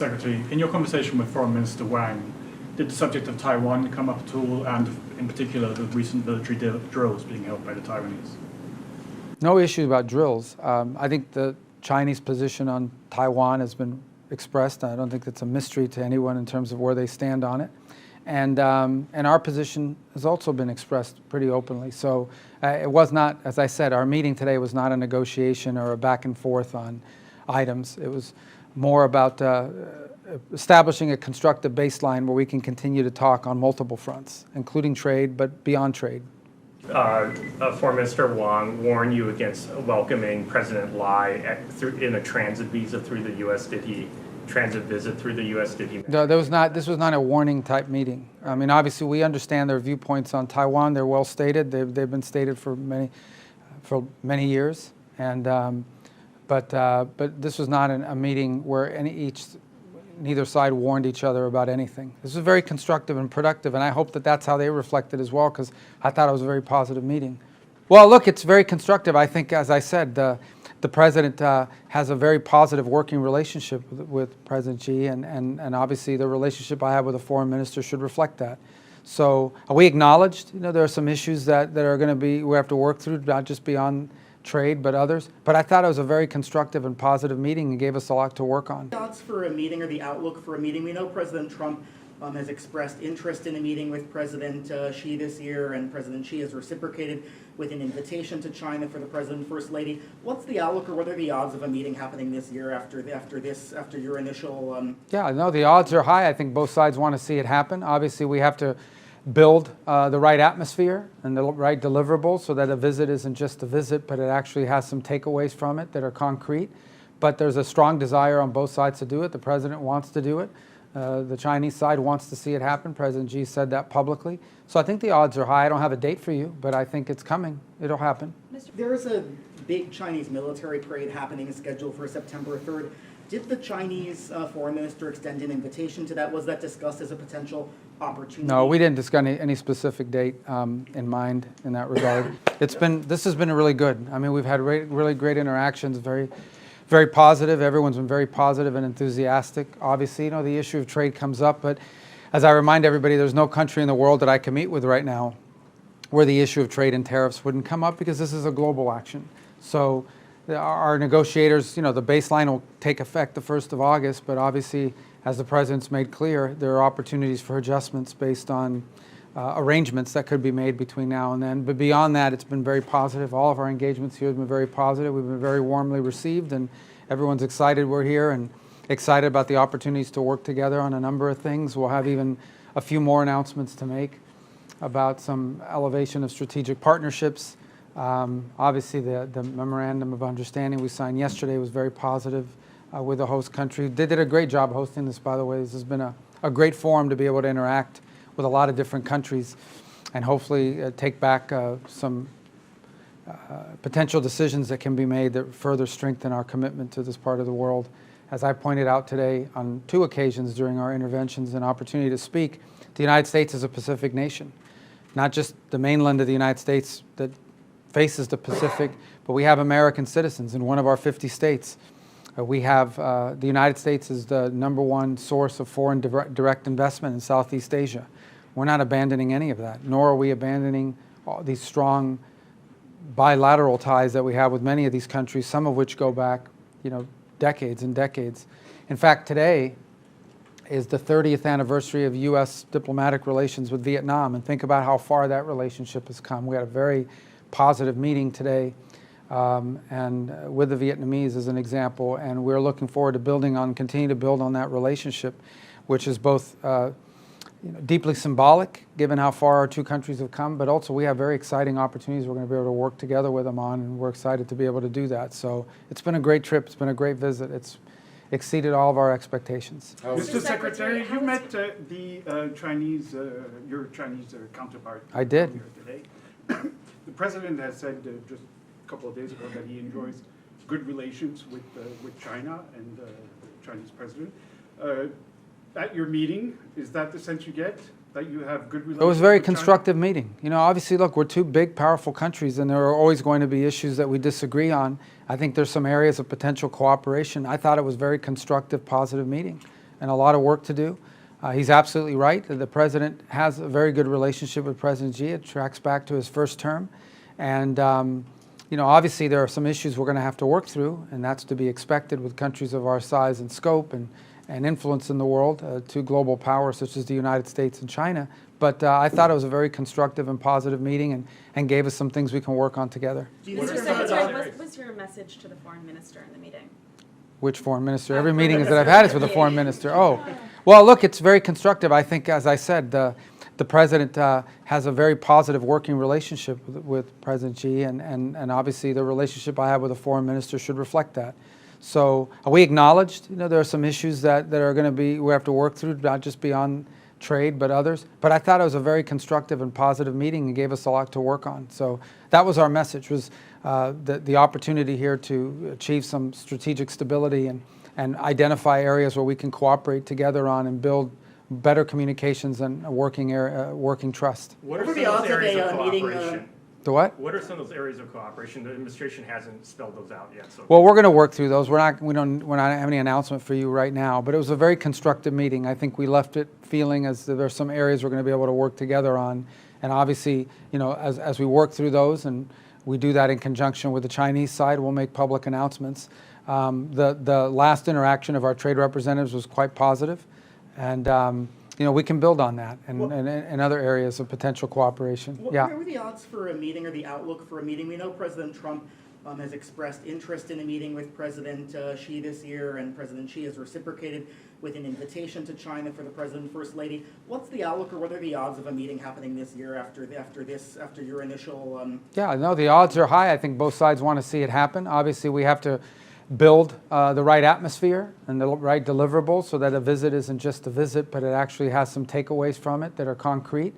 Secretary, in your conversation with Foreign Minister Wang, did the subject of Taiwan come up at all, and in particular the recent military drills being held by the Taiwanese? No issue about drills. I think the Chinese position on Taiwan has been expressed. I don't think it's a mystery to anyone in terms of where they stand on it. And our position has also been expressed pretty openly. So it was not, as I said, our meeting today was not a negotiation or a back and forth on items. It was more about establishing a constructive baseline where we can continue to talk on multiple fronts, including trade, but beyond trade. Foreign Minister Wang warned you against welcoming President Lai in a transit visa through the U.S. Did he transit visit through the U.S.? Did he? No, this was not a warning type meeting. I mean, obviously we understand their viewpoints on Taiwan. They're well stated. They've been stated for many years. And but this was not a meeting where neither side warned each other about anything. This was very constructive and productive, and I hope that that's how they reflected as well, because I thought it was a very positive meeting. Well, look, it's very constructive. I think, as I said, the President has a very positive working relationship with President Xi, and obviously the relationship I have with the Foreign Minister should reflect that. So we acknowledged, there are some issues that are going to we have to work through, not just beyond trade, but others. But I thought it was a very constructive and positive meeting and gave us a lot to work on. Thoughts for a meeting or the outlook for a meeting? We know President Trump has expressed interest in a meeting with President Xi this year, and President Xi has reciprocated with an invitation to China for the President and First Lady. What's the outlook, or what are the odds of a meeting happening this year after your initial? Yeah, no, the odds are high. I think both sides want to see it happen. Obviously, we have to build the right atmosphere and the right deliverables so that a visit isn't just a visit, but it actually has some takeaways from it that are concrete. But there's a strong desire on both sides to do it. The President wants to do it. The Chinese side wants to see it happen. President Xi said that publicly. So I think the odds are high. I don't have a date for you, but I think it's coming. It'll happen. There is a big Chinese military parade happening scheduled for September 3rd. Did the Chinese Foreign Minister extend an invitation to that? Was that discussed as a potential opportunity? No, we didn't discuss any specific date in mind in that regard. This has been really good. I mean, we've had really great interactions, very positive. Everyone's been very positive and enthusiastic. Obviously, the issue of trade comes up, but as I remind everybody, there's no country in the world that I can meet with right now where the issue of trade and tariffs wouldn't come up, because this is a global action. So our negotiators, the baseline will take effect the 1st of August, but obviously, as the President's made clear, there are opportunities for adjustments based on arrangements that could be made between now and then. But beyond that, it's been very positive. All of our engagements here have been very positive. We've been very warmly received, and everyone's excited we're here and excited about the opportunities to work together on a number of things. We'll have even a few more announcements to make about some elevation of strategic partnerships. Obviously, the Memorandum of Understanding we signed yesterday was very positive with the host country. They did a great job hosting this, by the way. This has been a great forum to be able to interact with a lot of different countries and hopefully take back some potential decisions that can be made that further strengthen our commitment to this part of the world. As I pointed out today on 2 occasions during our interventions and opportunity to speak, the United States is a Pacific nation, not just the mainland of the United States that faces the Pacific, but we have American citizens in one of our 50 states. We have the United States is the #1 source of foreign direct investment in Southeast Asia. We're not abandoning any of that, nor are we abandoning all these strong bilateral ties that we have with many of these countries, some of which go back, decades and decades. In fact, today is the 30th anniversary of U.S. diplomatic relations with Vietnam, and think about how far that relationship has come. We had a very positive meeting today and with the Vietnamese as an example, and we're looking forward to continue to build on that relationship, which is both deeply symbolic given how far our 2 countries have come, but also we have very exciting opportunities we're going to be able to work together with them on, and we're excited to be able to do that. So it's been a great trip. It's been a great visit. It's exceeded all of our expectations. Mr. Secretary, you met the Chinese, your Chinese counterpart. I did. Here today. The President has said just a couple of days ago that he enjoys good relations with China and the Chinese President. At your meeting, is that the sense you get? That you have good relations? It was a very with constructive China? meeting. Obviously, look, we're 2 big, powerful countries, and there are always going to be issues that we disagree on. I think there's some areas of potential cooperation. I thought it was a very constructive, positive meeting. and a lot of work to do. He's absolutely right that the president has a very good relationship with President Xi. It tracks back to his first term. And, you know, obviously there are some issues we're going to have to work through, and that's to be expected with countries of our size and scope and influence in the world, two global powers such as the United States and China. But I thought it was a very constructive and positive meeting and gave us some things we can work on together. What are Mr. some of those Secretary, areas? what was your message to the foreign minister in the meeting? Which foreign minister? Every meeting that I've had is with the foreign minister. Oh, well, look, it's very constructive. I think, as I said, the president has a very positive working relationship with President Xi, and obviously the relationship I have with the foreign minister should reflect that. So we acknowledged, you know, there are some issues that are going to be, we have to work through, not just beyond trade, but others. But I thought it was a very constructive and positive meeting and gave us a lot to work on. So that was our message, was the opportunity here to achieve some strategic stability and identify areas where we can cooperate together on and build better communications and a working trust. What are What some are of the those odds of areas a of meeting, cooperation? The what? What are some of those areas of cooperation? The administration hasn't spelled those out yet. So Well, we're going to work through those. We're not having any announcement for you right now, but it was a very constructive meeting. I think we left it feeling as though there's some areas we're going to be able to work together on, and obviously, you know, as we work through those, and we do that in conjunction with the Chinese side, we'll make public announcements. The last interaction of our trade representatives was quite positive, and you know, we can build on that and other areas of potential cooperation. What were the odds for a meeting, or the outlook for a meeting? We know President Trump has expressed interest in a meeting with President Xi this year, and President Xi has reciprocated with an invitation to China for the President and First Lady. What's the outlook, or what are the odds of a meeting happening this year after your initial? Yeah, no, the odds are high. I think both sides want to see it happen. Obviously, we have to build the right atmosphere and the right deliverables so that a visit isn't just a visit, but it actually has some takeaways from it that are concrete.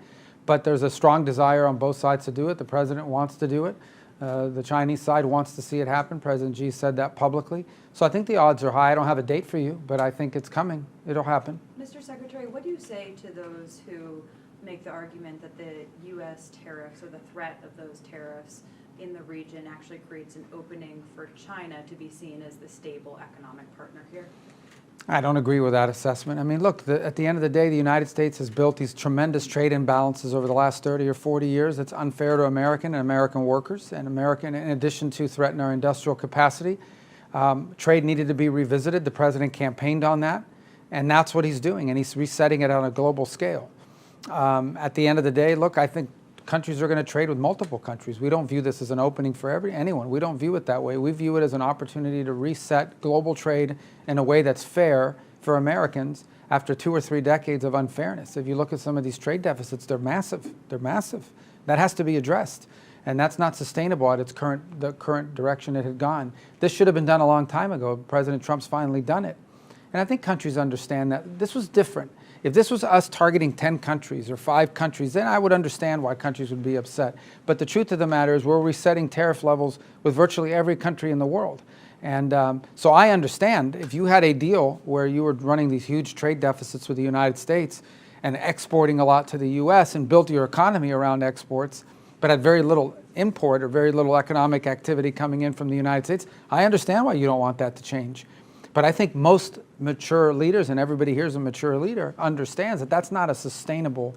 But there's a strong desire on both sides to do it. The president wants to do it. The Chinese side wants to see it happen. President Xi said that publicly. So I think the odds are high. I don't have a date for you, but I think it's coming. It'll happen. Mr. Secretary, what do you say to those who make the argument that the U.S. tariffs, or the threat of those tariffs in the region, actually creates an opening for China to be seen as the stable economic partner here? I don't agree with that assessment. I mean, look, at the end of the day, the United States has built these tremendous trade imbalances over the last 30 or 40 years. It's unfair to American and American workers, and American, in addition to threaten our industrial capacity. Trade needed to be revisited. The president campaigned on that, and that's what he's doing, and he's resetting it on a global scale. At the end of the day, look, I think countries are going to trade with multiple countries. We don't view this as an opening for anyone. We don't view it that way. We view it as an opportunity to reset global trade in a way that's fair for Americans after 2 or 3 decades of unfairness. If you look at some of these trade deficits, they're massive. They're massive. That has to be addressed. And that's not sustainable at the current direction it had gone. This should have been done a long time ago. President Trump's finally done it. And I think countries understand that this was different. If this was us targeting 10 countries or 5 countries, then I would understand why countries would be upset. But the truth of the matter is we're resetting tariff levels with virtually every country in the world. And so I understand if you had a deal where you were running these huge trade deficits with the United States and exporting a lot to the U.S. and built your economy around exports, but had very little import or very little economic activity coming in from the United States, I understand why you don't want that to change. But I think most mature leaders, and everybody here is a mature leader, understands that that's not a sustainable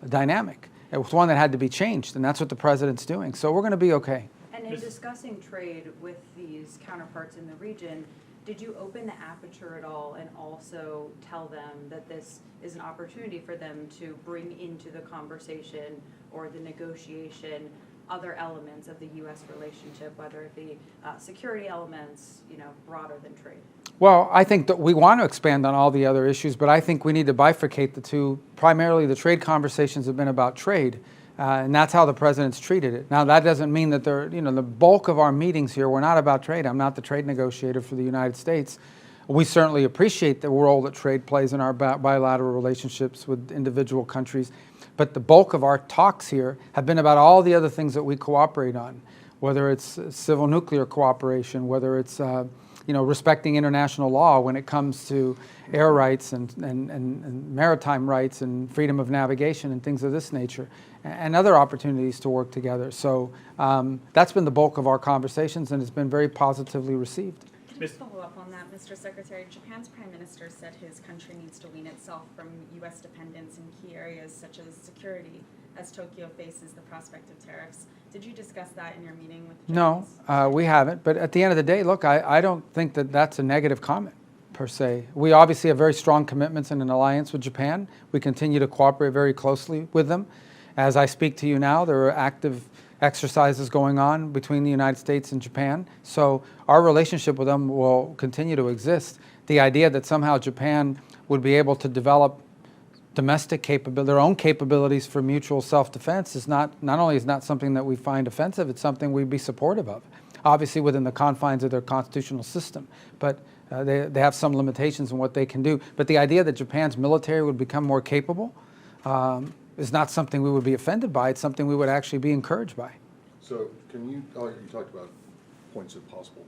dynamic. It was one that had to be changed, and that's what the president's doing. So we're going to be okay. And in discussing trade with these counterparts in the region, did you open the aperture at all and also tell them that this is an opportunity for them to bring into the conversation or the negotiation other elements of the U.S. relationship, whether it be security elements, you know, broader than trade? Well, I think that we want to expand on all the other issues, but I think we need to bifurcate the two. Primarily, the trade conversations have been about trade, and that's how the president's treated it. Now, that doesn't mean that the bulk of our meetings here were not about trade. I'm not the trade negotiator for the United States. We certainly appreciate the role that trade plays in our bilateral relationships with individual countries, but the bulk of our talks here have been about all the other things that we cooperate on, whether it's civil nuclear cooperation, whether it's respecting international law when it comes to air rights and maritime rights and freedom of navigation and things of this nature, and other opportunities to work together. So that's been the bulk of our conversations, and it's been very positively received. To just follow up on that, Mr. Secretary, Japan's Prime Minister said his country needs to wean itself from U.S. dependence in key areas such as security, as Tokyo faces the prospect of tariffs. Did you discuss that in your meeting with the No, Japanese? we haven't. But at the end of the day, look, I don't think that that's a negative comment, per se. We obviously have very strong commitments and an alliance with Japan. We continue to cooperate very closely with them. As I speak to you now, there are active exercises going on between the United States and Japan. So our relationship with them will continue to exist. The idea that somehow Japan would be able to develop domestic capability, their own capabilities for mutual self-defense is not only is not something that we find offensive, it's something we'd be supportive of. Obviously within the confines of their constitutional system, but they have some limitations in what they can do. But the idea that Japan's military would become more capable is not something we would be offended by. It's something we would actually be encouraged by. So can you talked about points of possible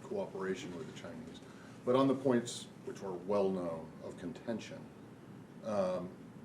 cooperation with the Chinese, but on the points which were well known of contention,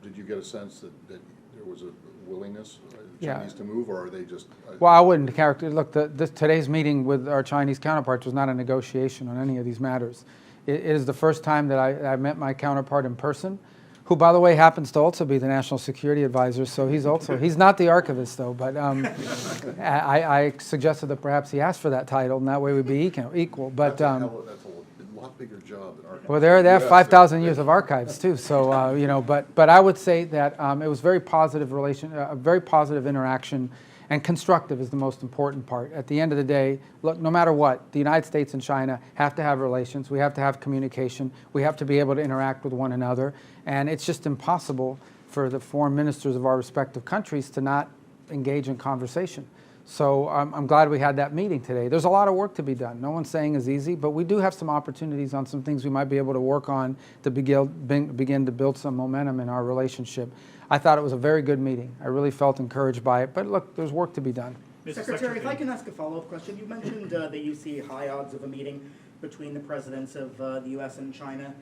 did you get a sense that there was a willingness of the Yeah. Chinese to move, or are they just? Well, I wouldn't look, today's meeting with our Chinese counterparts was not a negotiation on any of these matters. It is the first time that I met my counterpart in person, who, by the way, happens to also be the National Security Advisor, so he's not the archivist, though, but I suggested that perhaps he asked for that title, and that way we'd be equal. But, That's a lot bigger job than archivist. well, they have 5,000 years of archives, too, so, you know, but I would say that it was very positive a very positive interaction, and constructive is the most important part. At the end of the day, look, no matter what, the United States and China have to have relations, we have to have communication, we have to be able to interact with one another, and it's just impossible for the foreign ministers of our respective countries to not engage in conversation. So I'm glad we had that meeting today. There's a lot of work to be done. No one's saying it's easy, but we do have some opportunities on some things we might be able to work on to begin to build some momentum in our relationship. I thought it was a very good meeting. I really felt encouraged by it, but look, there's work to be done. Secretary, if I can ask a follow-up question. You mentioned that you see high odds of a meeting between the presidents of the U.S. and China.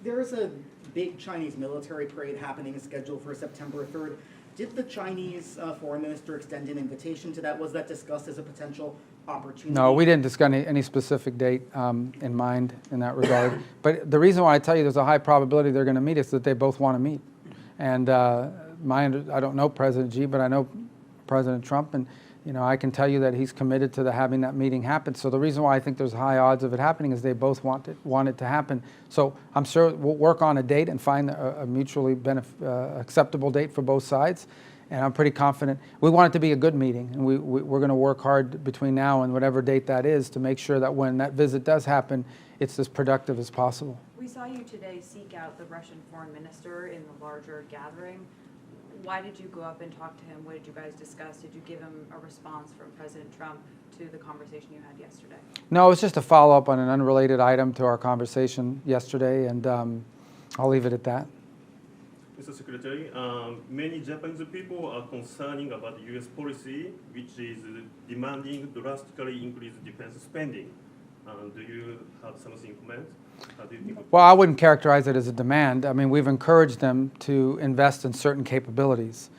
There is a big Chinese military parade happening scheduled for September 3rd. Did the Chinese foreign minister extend an invitation to that? Was that discussed as a potential opportunity? No, we didn't discuss any specific date in mind in that regard. But the reason why I tell you there's a high probability they're going to meet is that they both want to meet. And I don't know President Xi, but I know President Trump, and you know I can tell you that he's committed to having that meeting happen. So the reason why I think there's high odds of it happening is they both want it to happen. So I'm sure we'll work on a date and find a mutually acceptable date for both sides. And I'm pretty confident. We want it to be a good meeting, and we're going to work hard between now and whatever date that is to make sure that when that visit does happen, it's as productive as possible. We saw you today seek out the Russian foreign minister in the larger gathering. Why did you go up and talk to him? What did you guys discuss? Did you give him a response from President Trump to the conversation you had yesterday? No, it was just a follow-up on an unrelated item to our conversation yesterday, and I'll leave it at that. Mr. Secretary, many Japanese people are concerning about the U.S. policy, which is demanding drastically increased defense spending. Do you have something to comment? How do you think? Well, I wouldn't characterize it as a demand. I mean, we've encouraged them to invest in certain capabilities.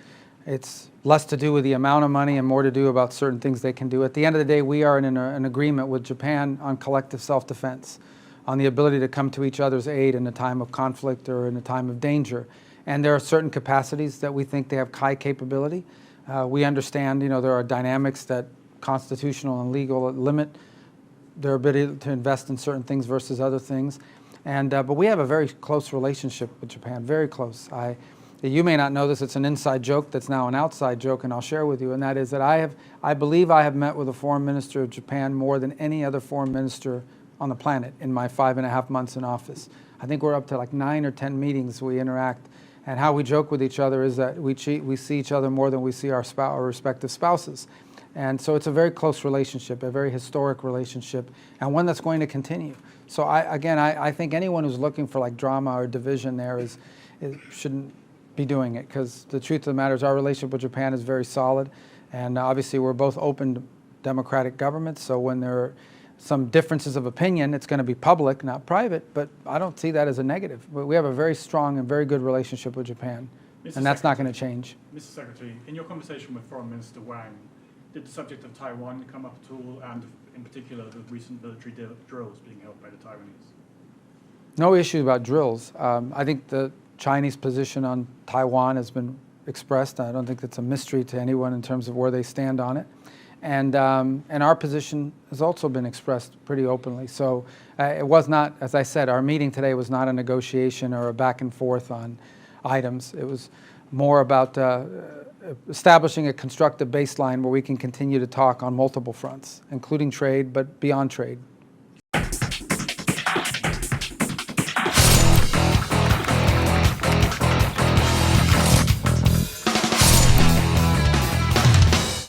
It's less to do with the amount of money and more to do about certain things they can do. At the end of the day, we are in an agreement with Japan on collective self-defense, on the ability to come to each other's aid in a time of conflict or in a time of danger. And there are certain capacities that we think they have high capability. We understand, you know, there are dynamics that constitutional and legal limit their ability to invest in certain things versus other things. And but we have a very close relationship with Japan, very close. You may not know this, it's an inside joke that's now an outside joke, and I'll share with you, and that is that I believe I have met with the foreign minister of Japan more than any other foreign minister on the planet in my 5.5 months in office. I think we're up to like 9 or 10 meetings we interact. And how we joke with each other is that we see each other more than we see our respective spouses. And so it's a very close relationship, a very historic relationship, and one that's going to continue. So I think anyone who's looking for like drama or division there shouldn't be doing it, because the truth of the matter is our relationship with Japan is very solid. And obviously we're both open democratic governments, so when there are some differences of opinion, it's going to be public, not private, but I don't see that as a negative. We have a very strong and very good relationship with Japan, and that's not going to change. Mr. Secretary, in your conversation with Foreign Minister Wang, did the subject of Taiwan come up at all, and in particular the recent military drills being held by the Taiwanese? No issue about drills. I think the Chinese position on Taiwan has been expressed. I don't think that's a mystery to anyone in terms of where they stand on it. And our position has also been expressed pretty openly. So it was not, as I said, our meeting today was not a negotiation or a back and forth on items. It was more about establishing a constructive baseline where we can continue to talk on multiple fronts, including trade, but beyond trade.